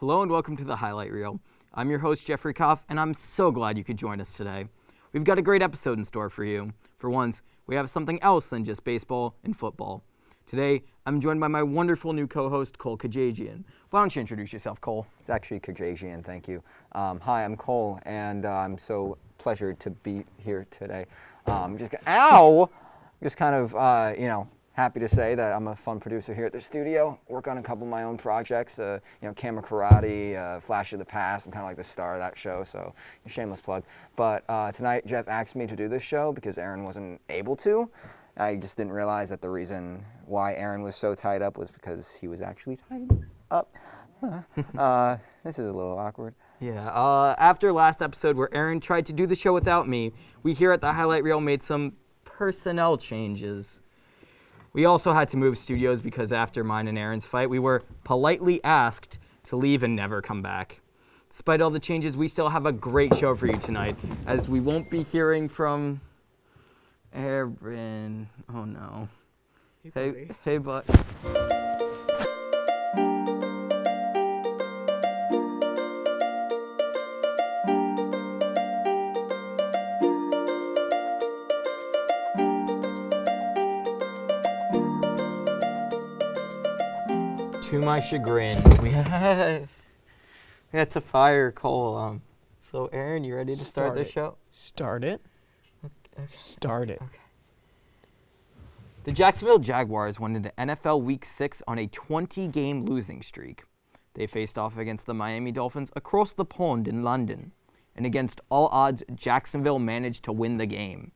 Hello and welcome to the Highlight Reel. I'm your host, Jeffrey Koff, and I'm so glad you could join us today. We've got a great episode in store for you. For once, we have something else than just baseball and football. Today, I'm joined by my wonderful new co-host, Cole Kajagian. Why don't you introduce yourself, Cole? It's actually Kajagian, thank you. Hi, I'm Cole, and I'm so pleasured to be here today. Just kind of, happy to say that I'm a fun producer here at the studio. Work on a couple of my own projects, Camera Karate, Flash of the Past. I'm kind of like the star of that show, so shameless plug. But tonight, Jeff asked me to do this show because Aaron wasn't able to. I just didn't realize that the reason why Aaron was so tied up was because he was actually tied up. This is a little awkward. Yeah, after last episode where Aaron tried to do the show without me, we here at the Highlight Reel made some personnel changes. We also had to move studios because after mine and Aaron's fight, we were politely asked to leave and never come back. Despite all the changes, we still have a great show for you tonight, as we won't be hearing from Aaron. Oh no. Hey, bud. To my chagrin, we had to fire Cole. So, Aaron, you ready to start the show? Start it. Okay. Start it. Okay. The Jacksonville Jaguars went into NFL Week 6 on a 20-game losing streak. They faced off against the Miami Dolphins across the pond in London. And against all odds, Jacksonville managed to win the game.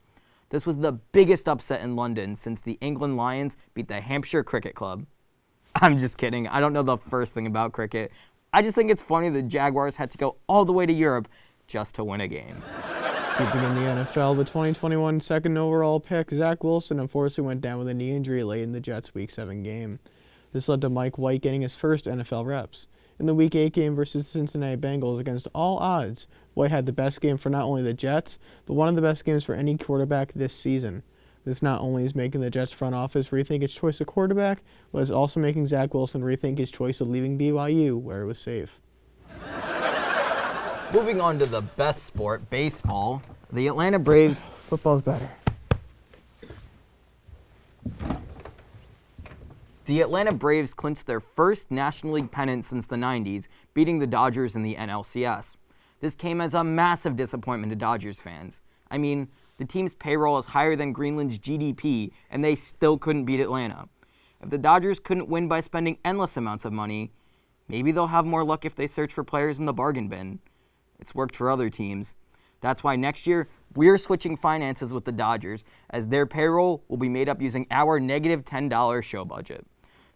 This was the biggest upset in London since the England Lions beat the Hampshire Cricket Club. I'm just kidding. I don't know the first thing about cricket. I just think it's funny the Jaguars had to go all the way to Europe just to win a game. Keeping in the NFL, the 2021 second overall pick, Zach Wilson, unfortunately went down with a knee injury late in the Jets' Week 7 game. This led to Mike White getting his first NFL reps. In the Week 8 game versus the Cincinnati Bengals, against all odds, White had the best game for not only the Jets, but one of the best games for any quarterback this season. This not only is making the Jets front office rethink its choice of quarterback, but it's also making Zach Wilson rethink his choice of leaving BYU where it was safe. Moving on to the best sport, baseball, the Atlanta Braves. Football's better. The Atlanta Braves clinched their first National League pennant since the 90s, beating the Dodgers in the NLCS. This came as a massive disappointment to Dodgers fans. I mean, the team's payroll is higher than Greenland's GDP, and they still couldn't beat Atlanta. If the Dodgers couldn't win by spending endless amounts of money, maybe they'll have more luck if they search for players in the bargain bin. It's worked for other teams. That's why next year, we're switching finances with the Dodgers, as their payroll will be made up using our negative $10 show budget.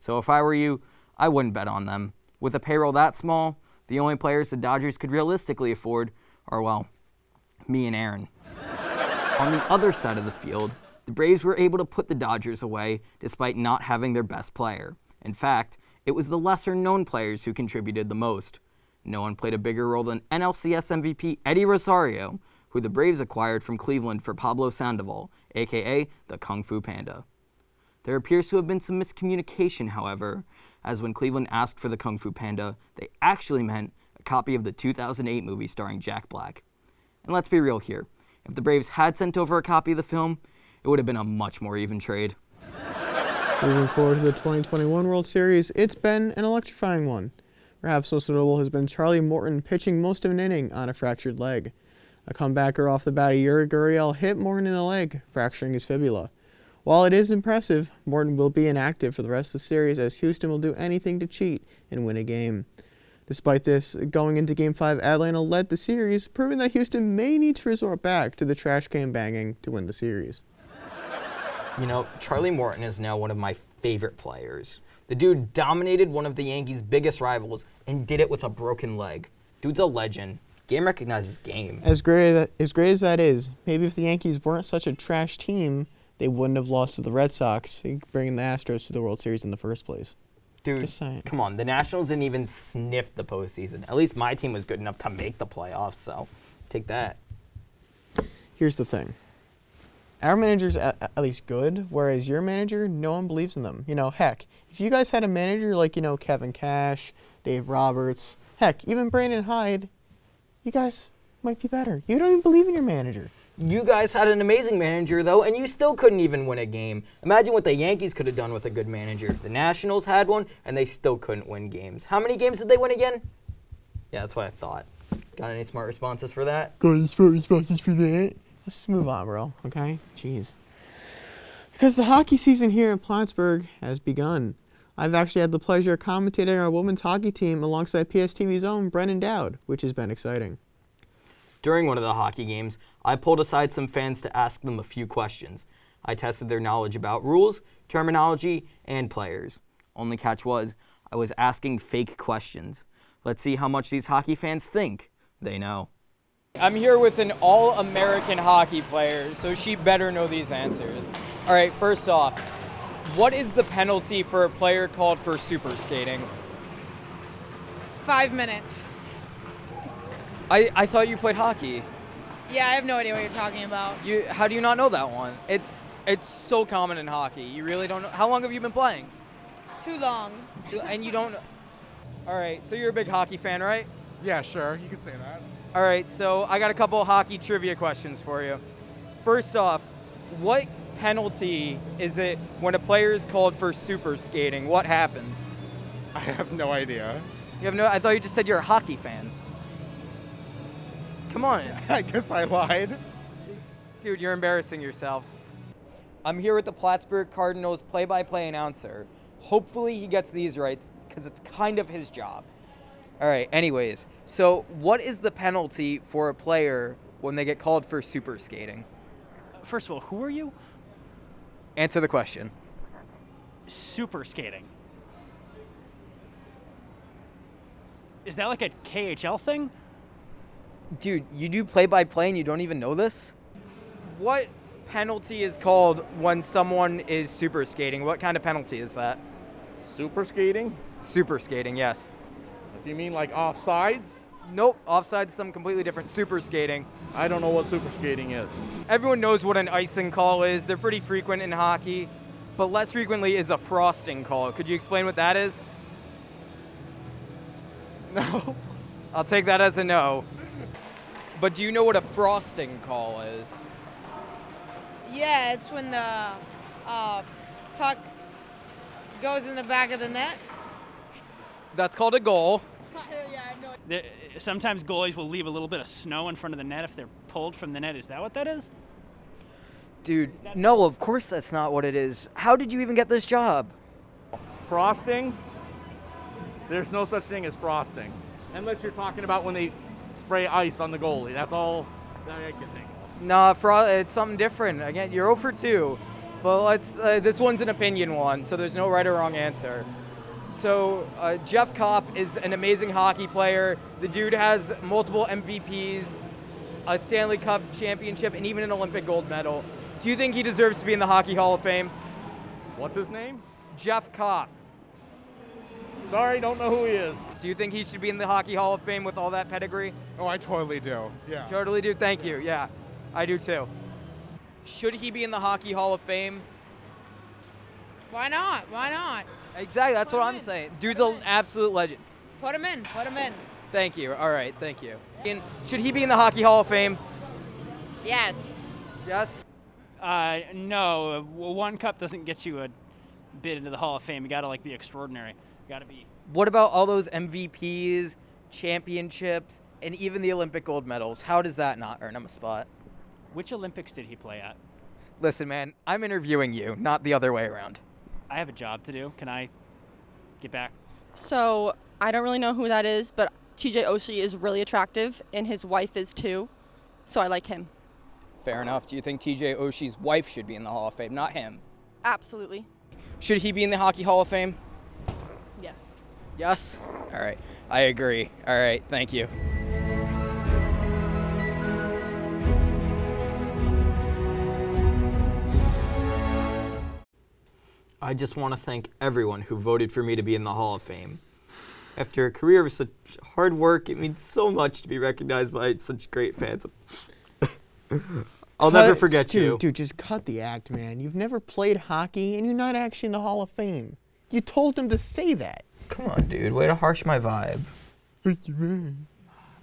So if I were you, I wouldn't bet on them. With a payroll that small, the only players the Dodgers could realistically afford are, well, me and Aaron. On the other side of the field, the Braves were able to put the Dodgers away despite not having their best player. In fact, it was the lesser-known players who contributed the most. No one played a bigger role than NLCS MVP Eddie Rosario, who the Braves acquired from Cleveland for Pablo Sandoval, a.k.a. the Kung Fu Panda. There appears to have been some miscommunication, however, as when Cleveland asked for the Kung Fu Panda, they actually meant a copy of the 2008 movie starring Jack Black. And let's be real here. If the Braves had sent over a copy of the film, it would have been a much more even trade. Moving forward to the 2021 World Series, it's been an electrifying one. Perhaps most notable has been Charlie Morton pitching most of an inning on a fractured leg. A comebacker off the bat, Yuri Gurriel hit Morton in the leg, fracturing his fibula. While it is impressive, Morton will be inactive for the rest of the series as Houston will do anything to cheat and win a game. Despite this, going into Game 5, Atlanta led the series, proving that Houston may need to resort back to the trash can banging to win the series. You know, Charlie Morton is now one of my favorite players. The dude dominated one of the Yankees' biggest rivals and did it with a broken leg. Dude's a legend. Game recognizes game. As great as that is, maybe if the Yankees weren't such a trash team, they wouldn't have lost to the Red Sox, bringing the Astros to the World Series in the first place. Dude, come on. The Nationals didn't even sniff the postseason. At least my team was good enough to make the playoffs, so take that. Here's the thing. Our manager's at least good, whereas your manager, no one believes in them. You know, heck, if you guys had a manager like, Kevin Cash, Dave Roberts, Heck, even Brandon Hyde, you guys might be better. You don't even believe in your manager. You guys had an amazing manager, though, and you still couldn't even win a game. Imagine what the Yankees could have done with a good manager. The Nationals had one, and they still couldn't win games. How many games did they win again? Yeah, that's what I thought. Got any smart responses for that? Got any smart responses for that? Let's move on, bro, okay? Jeez. Because the hockey season here in Plattsburgh has begun. I've actually had the pleasure of commentating our women's hockey team alongside PSTV's own Brennan Dowd, which has been exciting. During one of the hockey games, I pulled aside some fans to ask them a few questions. I tested their knowledge about rules, terminology, and players. Only catch was, I was asking fake questions. Let's see how much these hockey fans think they know. I'm here with an all-American hockey player, so she better know these answers. All right, first off, what is the penalty for a player called for super skating? 5 minutes. I thought you played hockey. Yeah, I have no idea what you're talking about. How do you not know that one? It's so common in hockey. You really don't know. How long have you been playing? Too long. And you don't. All right, so you're a big hockey fan, right? Yeah, sure. You could say that. All right, so I got a couple hockey trivia questions for you. First off, what penalty is it when a player is called for super skating? What happens? I have no idea. You have no. I thought you just said you're a hockey fan. Come on. I guess I lied. Dude, you're embarrassing yourself. I'm here with the Plattsburgh Cardinals play-by-play announcer. Hopefully he gets these right, because it's kind of his job. All right, anyways, so what is the penalty for a player when they get called for super skating? First of all, who are you? Answer the question. Super skating. Is that like a KHL thing? Dude, you do play-by-play and you don't even know this? What penalty is called when someone is super skating? What kind of penalty is that? Super skating? Super skating, yes. If you mean like offsides? Nope, offside is something completely different. Super skating. I don't know what super skating is. Everyone knows what an icing call is. They're pretty frequent in hockey, but less frequently is a frosting call. Could you explain what that is? No. I'll take that as a no. But do you know what a frosting call is? Yeah, it's when the puck goes in the back of the net. That's called a goal. Yeah, I know. Sometimes goalies will leave a little bit of snow in front of the net if they're pulled from the net. Is that what that is? Dude, no, of course that's not what it is. How did you even get this job? Frosting? There's no such thing as frosting. Unless you're talking about when they spray ice on the goalie. That's all that I can think of. Nah, it's something different. Again, you're 0 for 2. But this one's an opinion one, so there's no right or wrong answer. So Jeff Koff is an amazing hockey player. The dude has multiple MVPs, a Stanley Cup championship, and even an Olympic gold medal. Do you think he deserves to be in the Hockey Hall of Fame? What's his name? Jeff Koff. Sorry, don't know who he is. Do you think he should be in the Hockey Hall of Fame with all that pedigree? Oh, I totally do. Yeah. Totally do. Thank you. Yeah, I do too. Should he be in the Hockey Hall of Fame? Why not? Why not? Exactly. That's what I'm saying. Dude's an absolute legend. Put him in. Put him in. Thank you. All right. Thank you. Should he be in the Hockey Hall of Fame? Yes. Yes. No. One cup doesn't get you a bid into the Hall of Fame. You got to be extraordinary. You got to be. What about all those MVPs, championships, and even the Olympic gold medals? How does that not earn him a spot? Which Olympics did he play at? Listen, man, I'm interviewing you, not the other way around. I have a job to do. Can I get back? So I don't really know who that is, but TJ Oshie is really attractive, and his wife is too. So I like him. Fair enough. Do you think TJ Oshie's wife should be in the Hall of Fame, not him? Absolutely. Should he be in the Hockey Hall of Fame? Yes. Yes? All right. I agree. All right. Thank you. I just want to thank everyone who voted for me to be in the Hall of Fame. After a career of such hard work, it means so much to be recognized by such great fans. I'll never forget you. Dude, just cut the act, man. You've never played hockey, and you're not actually in the Hall of Fame. You told him to say that. Come on, dude. Way to harsh my vibe.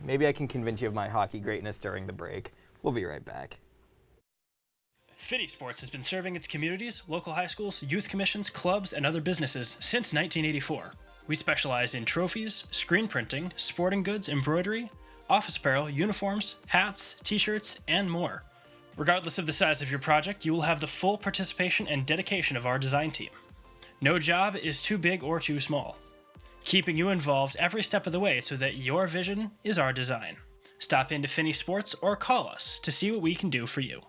Maybe I can convince you of my hockey greatness during the break. We'll be right back. Finney Sports has been serving its communities, local high schools, youth commissions, clubs, and other businesses since 1984. We specialize in trophies, screen printing, sporting goods, embroidery, office apparel, uniforms, hats, t-shirts, and more. Regardless of the size of your project, you will have the full participation and dedication of our design team. No job is too big or too small, keeping you involved every step of the way so that your vision is our design. Stop into Finney Sports or call us to see what we can do for you.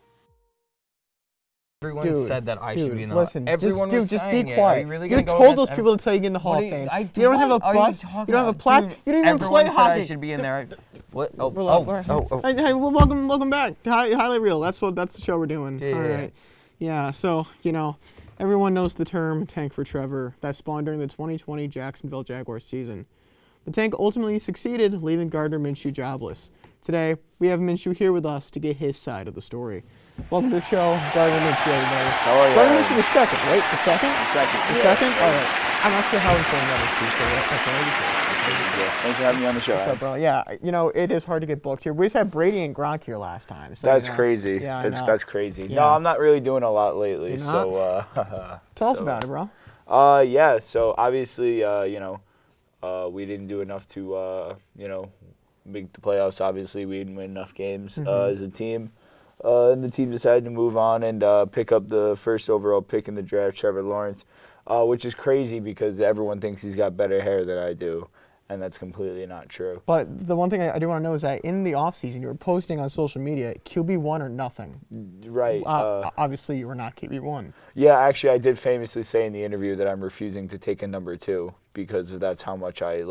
Everyone said that I should be in the listen, Everyone was just be saying it. Are quiet. you really You gonna go told those against people to tell you get in the Hall of Fame. You do don't have a what are you bus. You talking don't have a about? plaque. Dude, You don't even everyone play said hockey. I should be in there. What? Oh. Hey, well, welcome back. Highlight reel. That's the show we're doing. Yeah. All right. Yeah. So everyone knows the term "tank for Trevor" that spawned during the 2020 Jacksonville Jaguars season. The tank ultimately succeeded, leaving Gardner Minshew jobless. Today, we have Minshew here with us to get his side of the story. Welcome to the show, Gardner Minshew, everybody. How are you? Gardner Minshew the second, right? The second? Second. The second? All right. I'm not sure how important that is to you, so that's what I usually. Thanks for having me on the show. What's up, bro? Yeah, it is hard to get booked here. We just had Brady and Gronk here last time. So, That's crazy. Yeah, That's crazy. Yeah. No, I'm not really doing a lot lately. You're So Tell us about it, bro. Yeah. So obviously, we didn't do enough to make the playoffs. Obviously, we didn't win enough games as a team. And the team decided to move on and pick up the first overall pick in the draft, Trevor Lawrence, which is crazy because everyone thinks he's got better hair than I do, and that's completely not true. But the one thing I do want to know is that in the offseason, you were posting on social media, QB1 or nothing. Right. Obviously, you were not QB1. Yeah, actually, I did famously say in the interview that I'm refusing to take a number 2 because that's how much I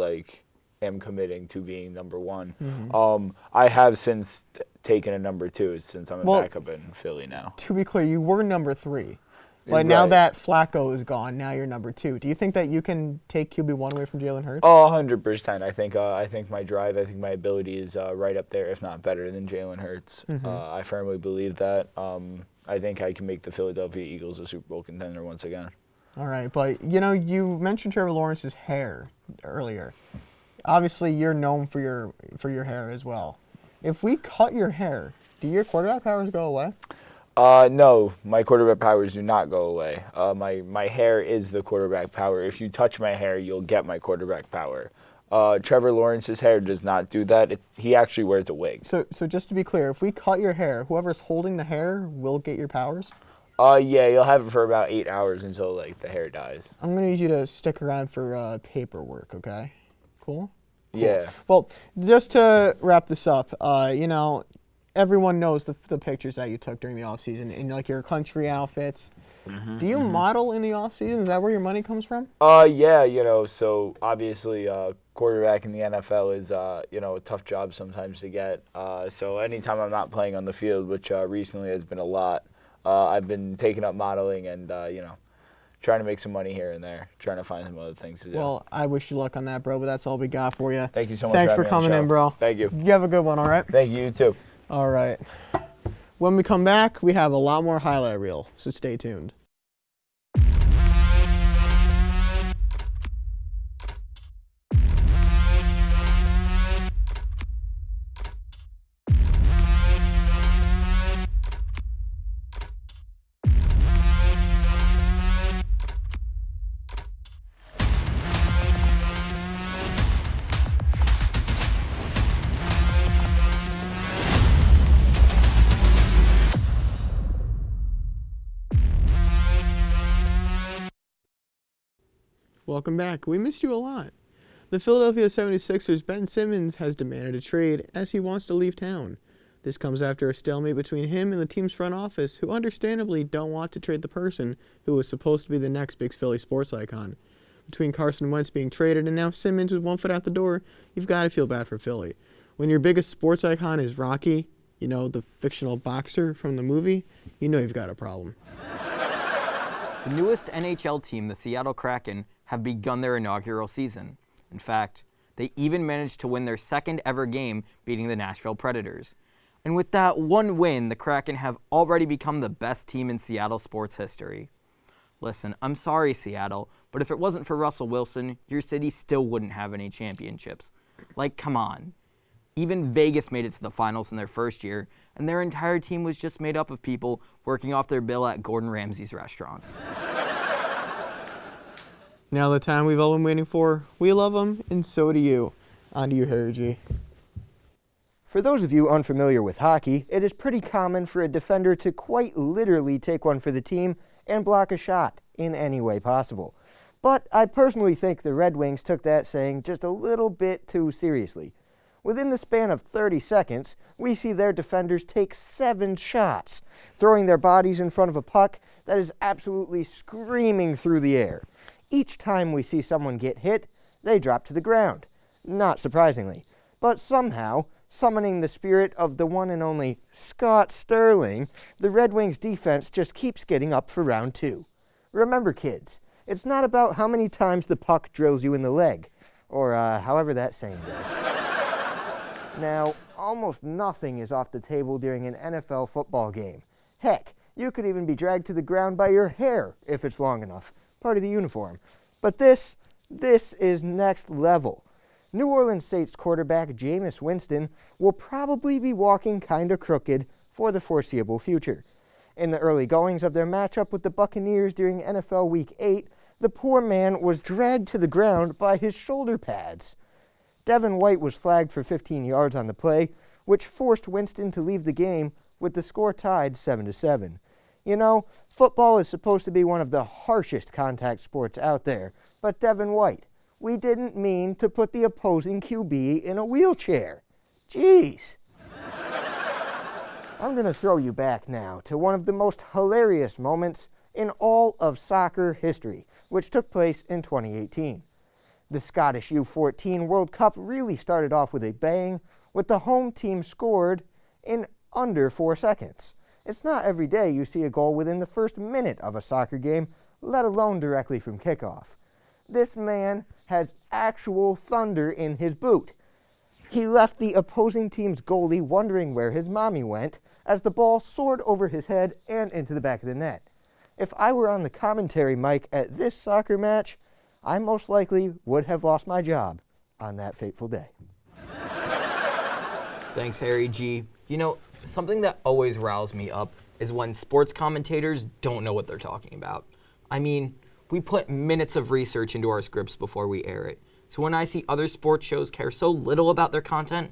am committing to being number 1. I have since taken a number 2 since I'm a backup in Philly now. To be clear, you were number 3. But now that Flacco is gone, now you're number 2. Do you think that you can take QB1 away from Jalen Hurts? Oh, 100%. I think my drive, I think my ability is right up there, if not better than Jalen Hurts. I firmly believe that. I think I can make the Philadelphia Eagles a Super Bowl contender once again. All right, but you mentioned Trevor Lawrence's hair earlier. Obviously, you're known for your hair as well. If we cut your hair, do your quarterback powers go away? No, my quarterback powers do not go away. My hair is the quarterback power. If you touch my hair, you'll get my quarterback power. Trevor Lawrence's hair does not do that. He actually wears a wig. So just to be clear, if we cut your hair, whoever's holding the hair will get your powers? Yeah, you'll have it for about 8 hours until the hair dies. I'm gonna need you to stick around for paperwork, okay? Cool? Yeah. Well, just to wrap this up, everyone knows the pictures that you took during the offseason in your country outfits. Do you model in the offseason? Is that where your money comes from? Yeah, so obviously quarterback in the NFL is, a tough job sometimes to get. So anytime I'm not playing on the field, which recently has been a lot, I've been taking up modeling and, trying to make some money here and there, trying to find some other things to do. Well, I wish you luck on that, bro, but that's all we got for you. Thank you so much. Thanks for coming in, bro. Thank you. You have a good one, all right? Thank you, you too. All right. When we come back, we have a lot more highlight reel, so stay tuned. Welcome back. We missed you a lot. The Philadelphia 76ers' Ben Simmons has demanded a trade as he wants to leave town. This comes after a stalemate between him and the team's front office, who understandably don't want to trade the person who was supposed to be the next big Philly sports icon. Between Carson Wentz being traded and now Simmons with one foot out the door, you've got to feel bad for Philly. When your biggest sports icon is Rocky, the fictional boxer from the movie, you've got a problem. The newest NHL team, the Seattle Kraken, have begun their inaugural season. In fact, they even managed to win their second ever game, beating the Nashville Predators. And with that one win, the Kraken have already become the best team in Seattle sports history. Listen, I'm sorry, Seattle, but if it wasn't for Russell Wilson, your city still wouldn't have any championships. Like, come on. Even Vegas made it to the finals in their first year, and their entire team was just made up of people working off their bill at Gordon Ramsay's restaurants. Now the time we've all been waiting for. We love them, and so do you. On to you, Harry G. For those of you unfamiliar with hockey, it is pretty common for a defender to quite literally take one for the team and block a shot in any way possible. But I personally think the Red Wings took that saying just a little bit too seriously. Within the span of 30 seconds, we see their defenders take 7 shots, throwing their bodies in front of a puck that is absolutely screaming through the air. Each time we see someone get hit, they drop to the ground. Not surprisingly. But somehow, summoning the spirit of the one and only Scott Sterling, the Red Wings defense just keeps getting up for round 2. Remember, kids, it's not about how many times the puck drills you in the leg, or however that saying goes. Now, almost nothing is off the table during an NFL football game. Heck, you could even be dragged to the ground by your hair if it's long enough, part of the uniform. But this is next level. New Orleans Saints quarterback Jameis Winston will probably be walking kinda crooked for the foreseeable future. In the early goings of their matchup with the Buccaneers during NFL Week 8, the poor man was dragged to the ground by his shoulder pads. Devin White was flagged for 15 yards on the play, which forced Winston to leave the game with the score tied 7-7. You know, football is supposed to be one of the harshest contact sports out there, but Devin White, we didn't mean to put the opposing QB in a wheelchair. Jeez. I'm going to throw you back now to one of the most hilarious moments in all of soccer history, which took place in 2018. The Scottish U14 World Cup really started off with a bang, with the home team scored in under 4 seconds. It's not every day you see a goal within the first minute of a soccer game, let alone directly from kickoff. This man has actual thunder in his boot. He left the opposing team's goalie wondering where his mommy went as the ball soared over his head and into the back of the net. If I were on the commentary mic at this soccer match, I most likely would have lost my job on that fateful day. Thanks, Harry G. You know, something that always riles me up is when sports commentators don't know what they're talking about. I mean, we put minutes of research into our scripts before we air it. So when I see other sports shows care so little about their content,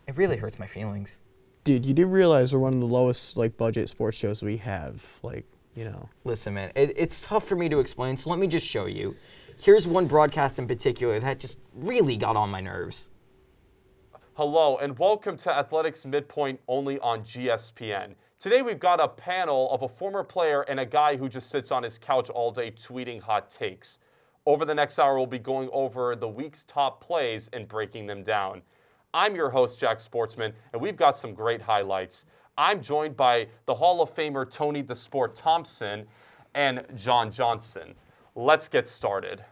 it really hurts my feelings. Dude, you do realize we're one of the lowest budget sports shows we have. Listen, man, it's tough for me to explain, so let me just show you. Here's one broadcast in particular that just really got on my nerves. Hello, and welcome to Athletics Midpoint only on GSPN. Today we've got a panel of a former player and a guy who just sits on his couch all day tweeting hot takes. Over the next hour, we'll be going over the week's top plays and breaking them down. I'm your host, Jack Sportsman, and we've got some great highlights. I'm joined by the Hall of Famer Tony the Sport Thompson and John Johnson. Let's get started.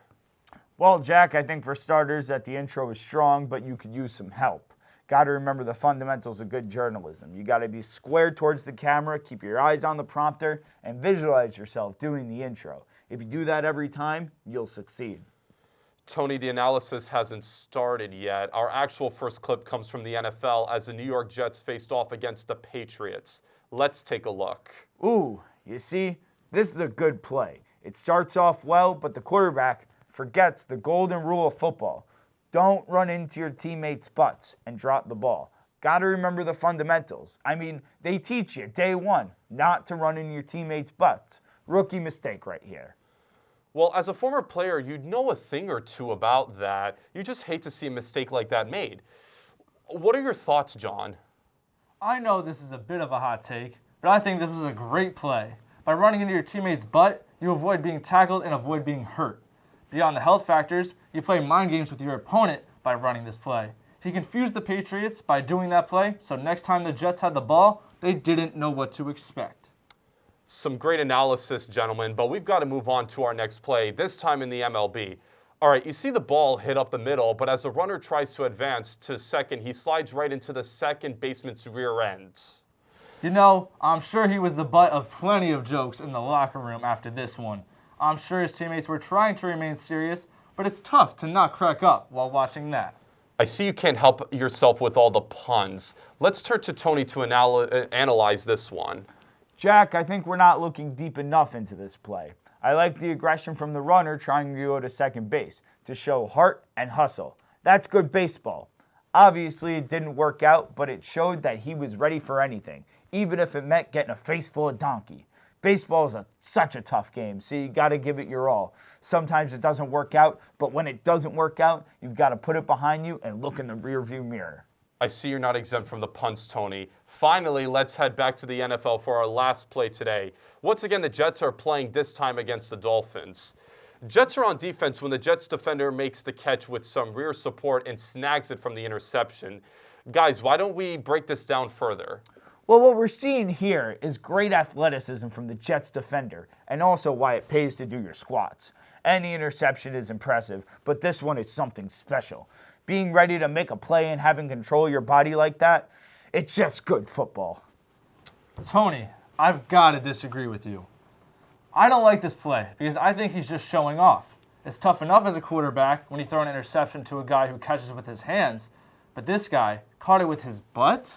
Well, Jack, I think for starters that the intro was strong, but you could use some help. Got to remember the fundamentals of good journalism. You got to be squared towards the camera, keep your eyes on the prompter, and visualize yourself doing the intro. If you do that every time, you'll succeed. Tony, the analysis hasn't started yet. Our actual first clip comes from the NFL as the New York Jets faced off against the Patriots. Let's take a look. Ooh, you see, this is a good play. It starts off well, but the quarterback forgets the golden rule of football. Don't run into your teammates' butts and drop the ball. Got to remember the fundamentals. I mean, they teach you day one not to run in your teammates' butts. Rookie mistake right here. Well, as a former player, you'd know a thing or two about that. You just hate to see a mistake like that made. What are your thoughts, John? I know this is a bit of a hot take, but I think this is a great play. By running into your teammate's butt, you avoid being tackled and avoid being hurt. Beyond the health factors, you play mind games with your opponent by running this play. He confused the Patriots by doing that play, so next time the Jets had the ball, they didn't know what to expect. Some great analysis, gentlemen, but we've got to move on to our next play, this time in the MLB. All right, you see the ball hit up the middle, but as the runner tries to advance to second, he slides right into the second baseman's rear end. You know, I'm sure he was the butt of plenty of jokes in the locker room after this one. I'm sure his teammates were trying to remain serious, but it's tough to not crack up while watching that. I see you can't help yourself with all the puns. Let's turn to Tony to analyze this one. Jack, I think we're not looking deep enough into this play. I like the aggression from the runner trying to go to second base to show heart and hustle. That's good baseball. Obviously, it didn't work out, but it showed that he was ready for anything, even if it meant getting a face full of donkey. Baseball is such a tough game, so you got to give it your all. Sometimes it doesn't work out, but when it doesn't work out, you've got to put it behind you and look in the rearview mirror. I see you're not exempt from the puns, Tony. Finally, let's head back to the NFL for our last play today. Once again, the Jets are playing this time against the Dolphins. Jets are on defense when the Jets defender makes the catch with some rear support and snags it from the interception. Guys, why don't we break this down further? Well, what we're seeing here is great athleticism from the Jets defender, and also why it pays to do your squats. Any interception is impressive, but this one is something special. Being ready to make a play and having control of your body like that, it's just good football. Tony, I've got to disagree with you. I don't like this play because I think he's just showing off. It's tough enough as a quarterback when you throw an interception to a guy who catches it with his hands, but this guy caught it with his butt?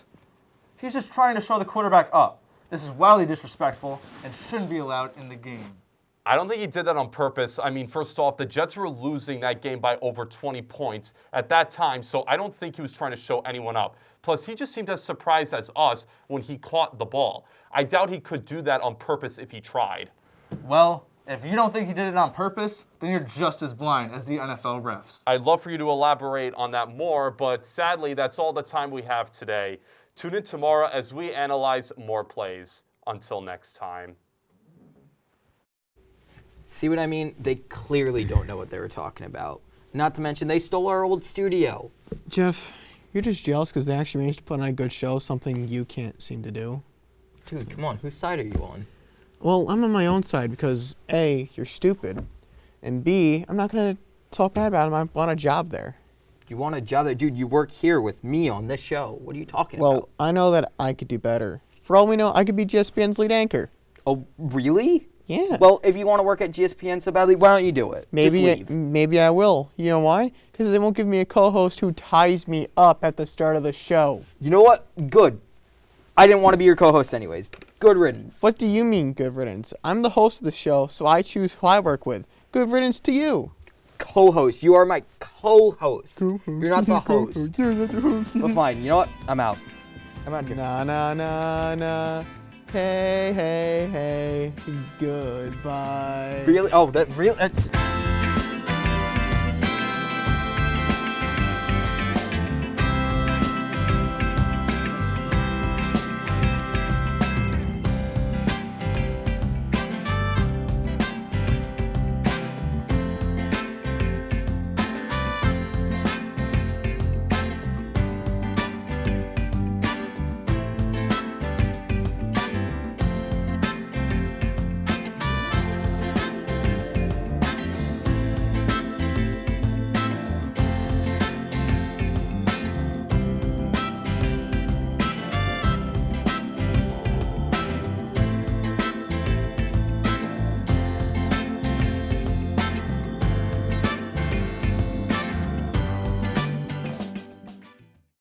He's just trying to show the quarterback up. This is wildly disrespectful and shouldn't be allowed in the game. I don't think he did that on purpose. I mean, first off, the Jets were losing that game by over 20 points at that time, so I don't think he was trying to show anyone up. Plus, he just seemed as surprised as us when he caught the ball. I doubt he could do that on purpose if he tried. Well, if you don't think he did it on purpose, then you're just as blind as the NFL refs. I'd love for you to elaborate on that more, but sadly, that's all the time we have today. Tune in tomorrow as we analyze more plays. Until next time. See what I mean? They clearly don't know what they were talking about. Not to mention, they stole our old studio. Jeff, you're just jealous because they actually managed to put on a good show, something you can't seem to do. Dude, come on. Whose side are you on? Well, I'm on my own side because A, you're stupid, and B, I'm not going to talk bad about him. I want a job there. You want a job there? Dude, you work here with me on this show. What are you talking about? Well, I know that I could do better. For all we know, I could be GSPN's lead anchor. Oh, really? Yeah. Well, if you want to work at GSPN so badly, why don't you do it? Maybe I will. You know why? Because they won't give me a co-host who ties me up at the start of the show. You know what? Good. I didn't want to be your co-host anyways. Good riddance. What do you mean, good riddance? I'm the host of the show, so I choose who I work with. Good riddance to you. Co-host. You are my co-host. You're not the host. You're not the host. Well, fine. You know what? I'm out. I'm out here. Na na na na. Hey, hey, hey. Goodbye. Really? Oh, that really?